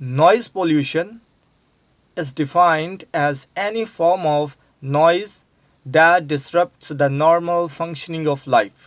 Noise pollution is defined as any form of noise that disrupts the normal functioning of life.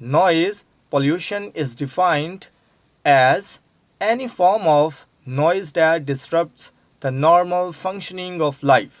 Noise pollution is defined as any form of noise that disrupts the normal functioning of life.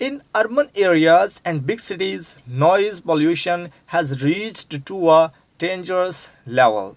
In urban areas and big cities, noise pollution has reached to a dangerous level.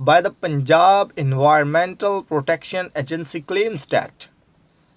by the Punjab Environmental Protection Agency claims that।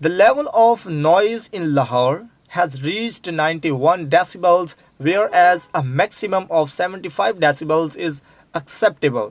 The level of noise in Lahore has reached 91 decibels whereas a maximum of 75 decibels is acceptable।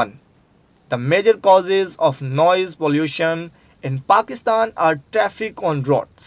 1। The major causes of noise pollution in Pakistan are traffic on roads।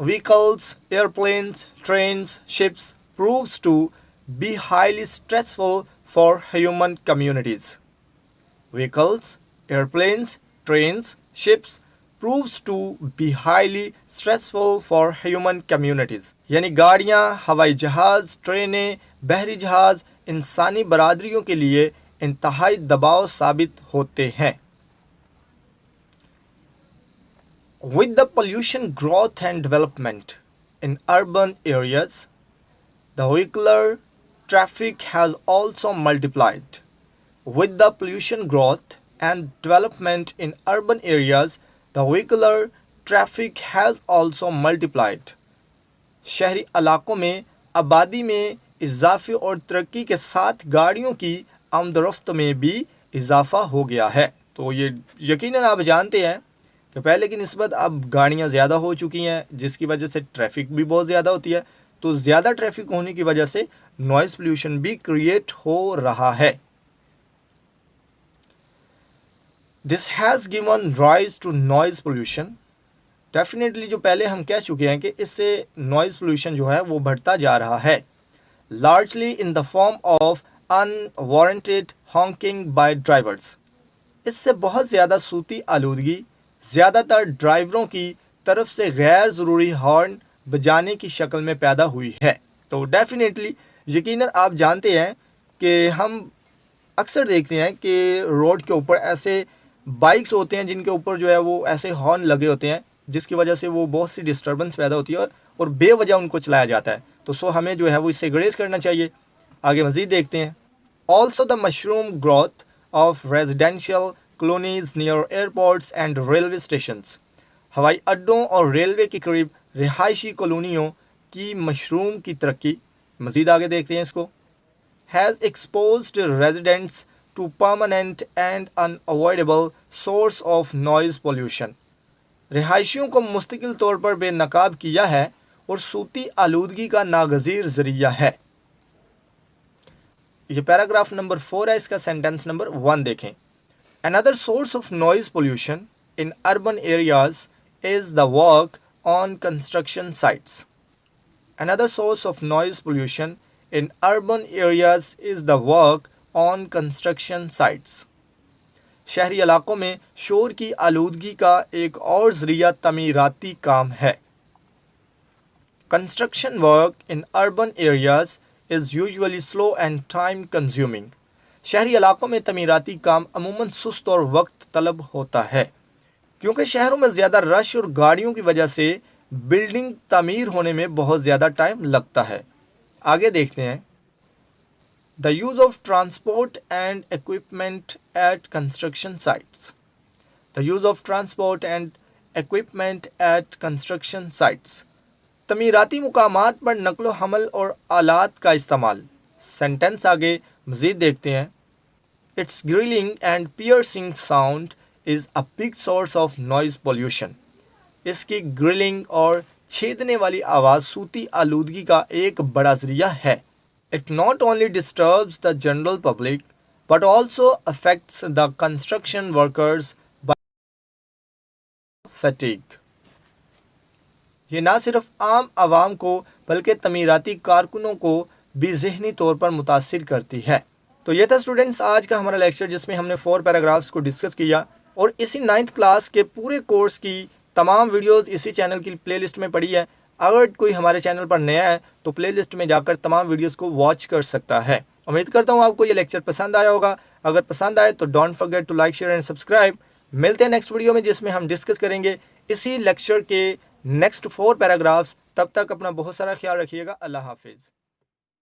vehicles, airplanes, trains, ships proves to be highly stressful for human communities। Vehicles, airplanes, trains, ships proves to be highly stressful for human communities। یعنی گاڑیاں، ہوائی جہاز، ٹرینیں، بحری جہاز انسانی برادریوں کے لیے انتہائی دباؤ ثابت ہوتے ہیں۔ With the pollution growth and development in urban areas, the vehicular traffic has also multiplied. With the pollution growth and development in urban areas, the vehicular traffic has also multiplied. شہری علاقوں میں آبادی میں اضافے اور ترقی کے ساتھ گاڑیوں کی آمد و رفت میں بھی اضافہ ہو گیا ہے۔ تو یہ یقیناً آپ جانتے ہیں کہ پہلے کی نسبت اب گاڑیاں زیادہ ہو چکی ہیں، جس کی وجہ سے ٹریفک بھی بہت زیادہ ہوتی ہے۔ تو زیادہ ٹریفک ہونے کی وجہ سے نوائز پولیوشن بھی کریٹ ہو رہا ہے۔ This has given rise to noise pollution. Definitely جو پہلے ہم کہہ چکے ہیں کہ اس سے نوائز پولیوشن جو ہے وہ بڑھتا جا رہا ہے۔ Largely in the form of unwarranted honking by drivers. اس سے بہت زیادہ صوتی آلودگی زیادہ تر ڈرائیوروں کی طرف سے غیر ضروری ہارن بجانے کی شکل میں پیدا ہوئی ہے۔ تو ڈیفینیٹلی یقیناً آپ جانتے ہیں کہ ہم اکثر دیکھتے ہیں کہ روڈ کے اوپر ایسے بائکس ہوتے ہیں جن کے اوپر جو ہے وہ ایسے ہارن لگے ہوتے ہیں، جس کی وجہ سے وہ بہت سی ڈسٹربنس پیدا ہوتی ہے اور بے وجہ ان کو چلایا جاتا ہے۔ تو ہمیں جو ہے وہ اس سے گریز کرنا چاہیے۔ آگے مزید دیکھتے ہیں۔ Also the mushroom growth of residential colonies near airports and railway stations. ہوائی اڈوں اور ریلوے کے قریب رہائشی کالونیوں کی مشروم کی ترقی، مزید آگے دیکھتے ہیں اس کو، has exposed residents to permanent and unavoidable source of noise pollution۔ رہائشیوں کو مستقل طور پر بے نقاب کیا ہے اور صوتی آلودگی کا ناگزیر ذریعہ ہے۔ یہ پیراگراف نمبر 4 ہے، اس کا سینٹنس نمبر 1 دیکھیں۔ Another source of noise pollution in urban areas is the work on construction sites۔ Another source of noise pollution in urban areas is the work on construction sites۔ شہری علاقوں میں شور کی آلودگی کا ایک اور ذریعہ تعمیراتی کام ہے۔ Construction work in urban areas is usually slow and time consuming۔ شہری علاقوں میں تعمیراتی کام عموماً سست اور وقت طلب ہوتا ہے، کیونکہ شہروں میں زیادہ رش اور گاڑیوں کی وجہ سے بلڈنگ تعمیر ہونے میں بہت زیادہ ٹائم لگتا ہے۔ آگے دیکھتے ہیں۔ The use of transport and equipment at construction sites۔ The use of transport and equipment at construction sites۔ تعمیراتی مقامات پر نقل و حمل اور آلات کا استعمال۔ سینٹنس آگے مزید دیکھتے ہیں۔ Its grilling and piercing sound is a big source of noise pollution۔ اس کی گرلنگ اور چھیدنے والی آواز صوتی آلودگی کا ایک بڑا ذریعہ ہے۔ It not only disturbs the general public but also affects the construction workers by fatigue۔ یہ نہ صرف عام عوام کو بلکہ تعمیراتی کارکنوں کو بھی ذہنی طور پر متاثر کرتی ہے۔ تو یہ تھا اسٹوڈنٹس آج کا ہمارا لیکچر، جس میں ہم نے 4 پیراگرافس کو ڈسکس کیا، اور اسی 9th کلاس کے پورے کورس کی تمام ویڈیوز اسی چینل کی پلے لسٹ میں پڑی ہے۔ اگر کوئی ہمارے چینل پر نیا ہے تو پلے لسٹ میں جا کر تمام ویڈیوز کو واچ کر سکتا ہے۔ امید کرتا ہوں آپ کو یہ لیکچر پسند آیا ہوگا۔ اگر پسند آئے تو don't forget to like, share and subscribe. ملتے ہیں نیکسٹ ویڈیو میں، جس میں ہم ڈسکس کریں گے اسی لیکچر کے نیکسٹ 4 پیراگرافس۔ تب تک اپنا بہت سارا خیال رکھیے گا۔ اللہ حافظ۔